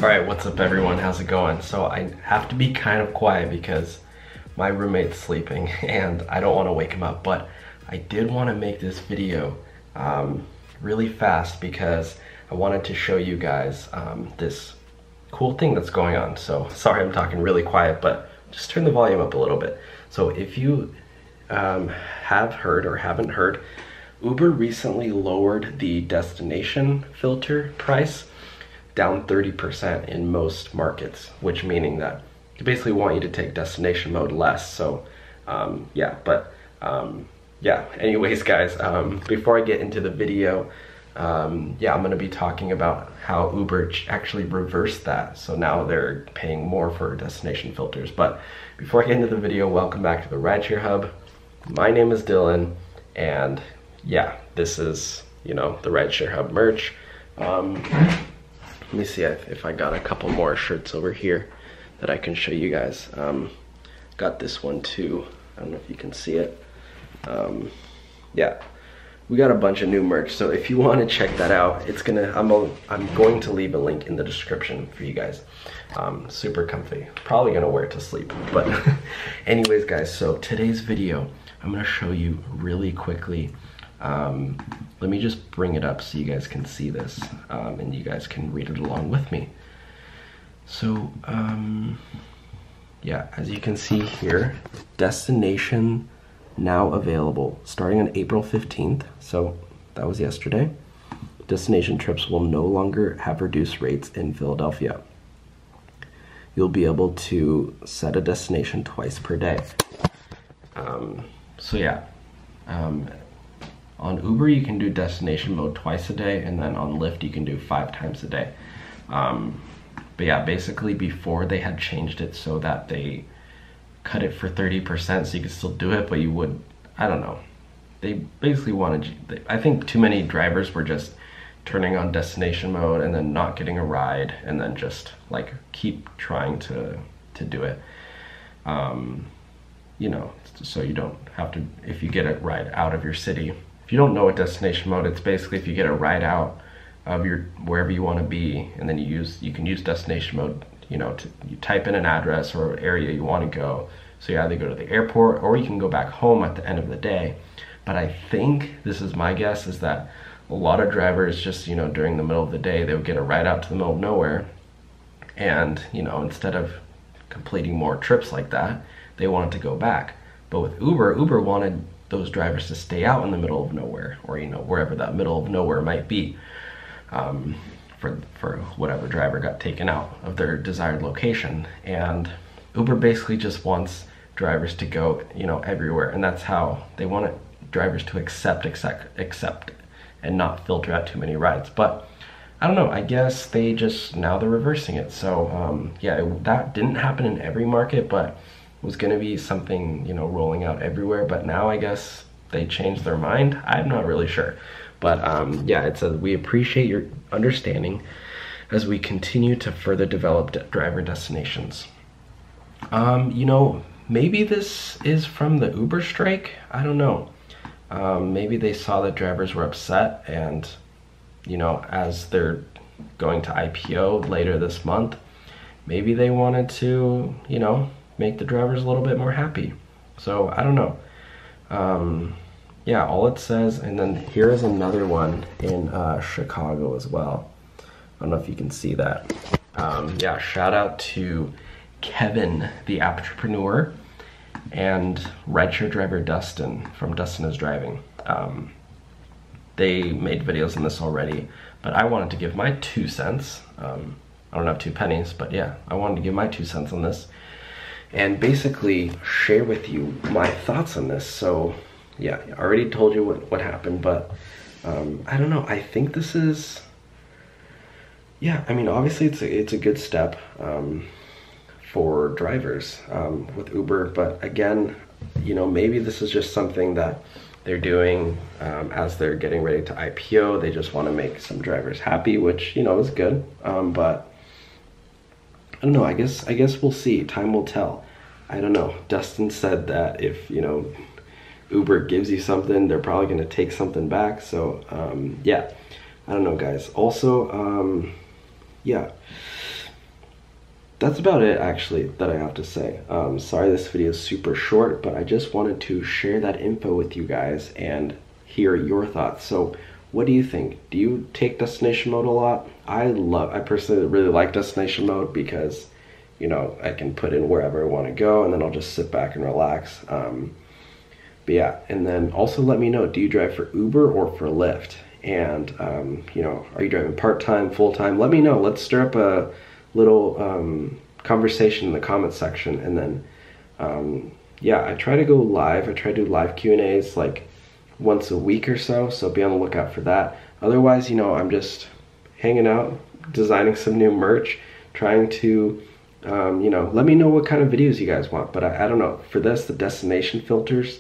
Alright, what's up everyone? How's it going? So I have to be kind of quiet because my roommate's sleeping and I don't want to wake him up, but I did want to make this video really fast because I wanted to show you guys this cool thing that's going on. So sorry I'm talking really quiet, but just turn the volume up a little bit. So if you have heard or haven't heard, Uber recently lowered the destination filter price down 30% in most markets, which meaning that they basically want you to take destination mode less. So yeah, anyways guys, before I get into the video, yeah, I'm gonna be talking about how Uber actually reversed that. So now they're paying more for destination filters. But before I get into the video, welcome back to the Rideshare Hub. My name is Dylan, and yeah, this is, you know, the Rideshare Hub merch. Let me see if I got a couple more shirts over here that I can show you guys. Got this one too. I don't know if you can see it. Yeah, we got a bunch of new merch. So if you want to check that out, I'm going to leave a link in the description for you guys. Super comfy. Probably gonna wear it to sleep. But anyways, guys. So today's video, I'm gonna show you really quickly. Let me just bring it up so you guys can see this, and you guys can read it along with me. So, yeah, as you can see here, destination now available starting on April 15th. So that was yesterday. Destination trips will no longer have reduced rates in Philadelphia. You'll be able to set a destination twice per day. So yeah, on Uber, you can do destination mode twice a day, and then on Lyft, you can do 5 times a day. But yeah, basically before they had changed it so that they cut it for 30% so you could still do it, but you would, I don't know. They basically wanted, I think too many drivers were just turning on destination mode and then not getting a ride and then just like keep trying to do it. You know, so you don't have to, if you get a ride out of your city. If you don't know what destination mode, it's basically if you get a ride out of your wherever you want to be, and then you can use destination mode, you know, you type in an address or area you want to go. So you either go to the airport or you can go back home at the end of the day. But I think, this is my guess, is that a lot of drivers just, you know, during the middle of the day, they would get a ride out to the middle of nowhere, and, you know, instead of completing more trips like that, they wanted to go back. But with Uber wanted those drivers to stay out in the middle of nowhere, or, you know, wherever that middle of nowhere might be, for whatever driver got taken out of their desired location. And Uber basically just wants drivers to go, you know, everywhere, and that's how they want drivers to accept and not filter out too many rides. But I don't know, I guess now they're reversing it. So yeah, that didn't happen in every market, but was going to be something, you know, rolling out everywhere. But now I guess they changed their mind. I'm not really sure. But yeah, it says, we appreciate your understanding as we continue to further develop driver destinations. You know, maybe this is from the Uber strike. I don't know. Maybe they saw that drivers were upset, and, you know, as they're going to IPO later this month, maybe they wanted to, you know, make the drivers a little bit more happy. So I don't know. Yeah, all it says, and then here is another one in Chicago as well. I don't know if you can see that. Yeah, shout out to Kevin, the entrepreneur, and rideshare driver Dustin from Dustin is Driving. They made videos on this already, but I wanted to give my 2 cents. I don't have 2 pennies, but yeah, I wanted to give my 2 cents on this and basically share with you my thoughts on this. So yeah, I already told you what happened, but I don't know. I think this is, yeah, I mean, obviously it's a good step for drivers with Uber, but again, you know, maybe this is just something that they're doing as they're getting ready to IPO. They just want to make some drivers happy, which, you know, is good. But I don't know, I guess we'll see. Time will tell. I don't know. Dustin said that if, you know, Uber gives you something, they're probably going to take something back. So yeah, I don't know, guys. Also, yeah, that's about it actually that I have to say. Sorry this video is super short, but I just wanted to share that info with you guys and hear your thoughts. So what do you think? Do you take destination mode a lot? I personally really like destination mode because, you know, I can put in wherever I want to go and then I'll just sit back and relax. But yeah, and then also let me know, do you drive for Uber or for Lyft? And, you know, are you driving part-time, full-time? Let me know. Let's stir up a little conversation in the comments section. And then, yeah, I try to go live. I try to do live Q&As like once a week or so. So be on the lookout for that. Otherwise, you know, I'm just hanging out, designing some new merch, trying to, you know, let me know what kind of videos you guys want. But I don't know. For this, the destination filters,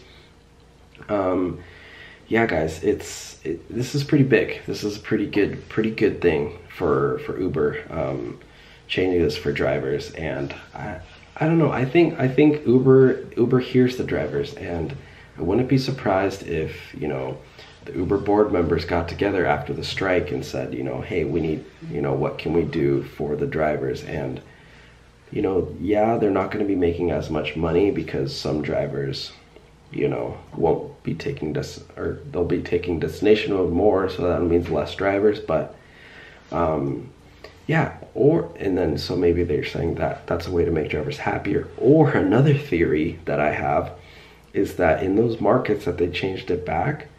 yeah, guys, this is pretty big. This is a pretty good thing for Uber, changing this for drivers. And I don't know. I think Uber hears the drivers, and I wouldn't be surprised if, you know, the Uber board members got together after the strike and said, you know, hey, we need, you know, what can we do for the drivers? And, you know, yeah, they're not going to be making as much money because some drivers, you know, won't be taking this, or they'll be taking destination mode more, so that means less drivers. But yeah, and then so maybe they're saying that that's a way to make drivers happier. Or another theory that I have is that in those markets that they changed it back,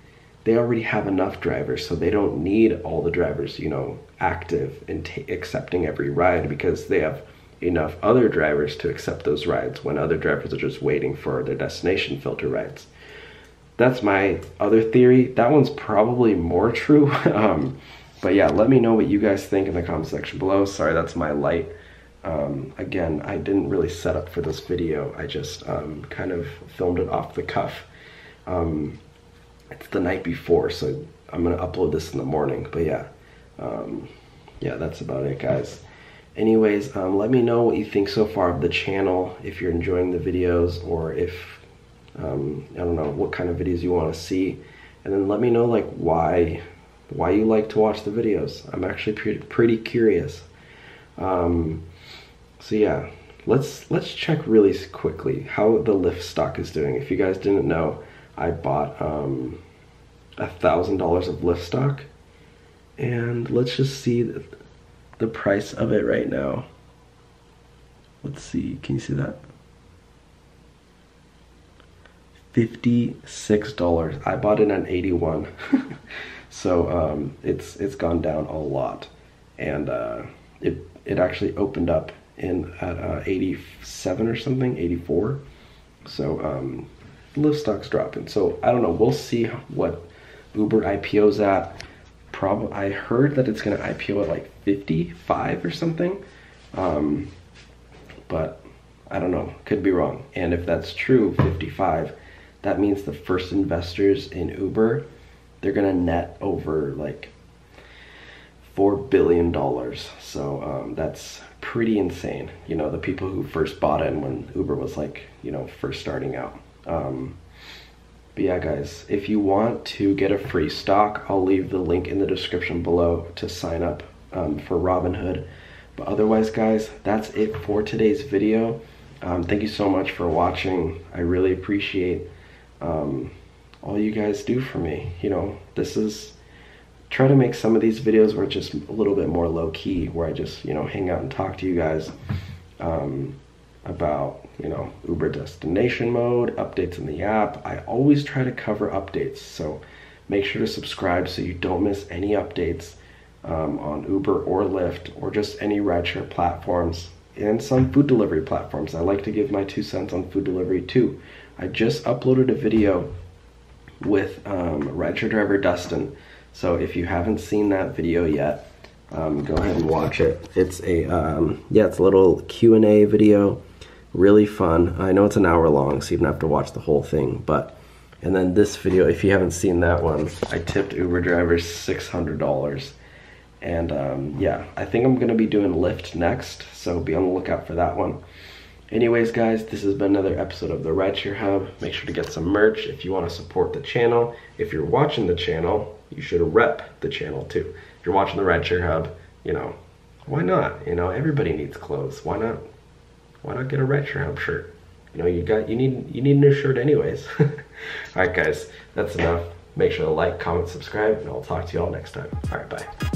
they already have enough drivers, so they don't need all the drivers, you know, active and accepting every ride, because they have enough other drivers to accept those rides when other drivers are just waiting for their destination filter rides. That's my other theory. That one's probably more true. But yeah, let me know what you guys think in the comment section below. Sorry, that's my light. Again, I didn't really set up for this video. I just kind of filmed it off the cuff. It's the night before, so I'm gonna upload this in the morning. But yeah, yeah, that's about it, guys. Anyways, let me know what you think so far of the channel, if you're enjoying the videos, or if, I don't know, what kind of videos you want to see. And then let me know, like, why you like to watch the videos. I'm actually pretty curious. So yeah, let's check really quickly how the Lyft stock is doing. If you guys didn't know, I bought $1,000 of Lyft stock, and let's just see the price of it right now. Let's see, can you see that? $56. I bought it at 81. So it's gone down a lot, and it actually opened up at 87 or something, 84. So Lyft stock's dropping. So I don't know. We'll see what Uber IPO's at. I heard that it's gonna IPO at like 55 or something, but I don't know, could be wrong. And if that's true, 55, that means the first investors in Uber, they're gonna net over like $4 billion. So that's pretty insane. You know, the people who first bought in when Uber was like, you know, first starting out. But yeah, guys, if you want to get a free stock, I'll leave the link in the description below to sign up for Robinhood. But otherwise, guys, that's it for today's video. Thank you so much for watching. I really appreciate all you guys do for me. You know, try to make some of these videos where it's just a little bit more low-key, where I just, you know, hang out and talk to you guys about, you know, Uber destination mode, updates in the app. I always try to cover updates, so make sure to subscribe so you don't miss any updates on Uber or Lyft, or just any rideshare platforms, and some food delivery platforms. I like to give my 2 cents on food delivery too. I just uploaded a video with rideshare driver Dustin, so if you haven't seen that video yet, go ahead and watch it. It's a yeah, it's a little Q&A video. Really fun. I know it's an hour long, so you don't have to watch the whole thing, but, and then this video, if you haven't seen that one, I tipped Uber drivers $600. And yeah, I think I'm gonna be doing Lyft next, so be on the lookout for that one. Anyways, guys, this has been another episode of the Rideshare Hub. Make sure to get some merch if you want to support the channel. If you're watching the channel, you should rep the channel too. If you're watching the Rideshare Hub, you know, why not? You know, everybody needs clothes. Why not why not get a Rideshare Hub shirt? You know, you need a new shirt anyways. All right, guys, that's enough. Make sure to like, comment, subscribe, and I'll talk to you all next time. All right, bye.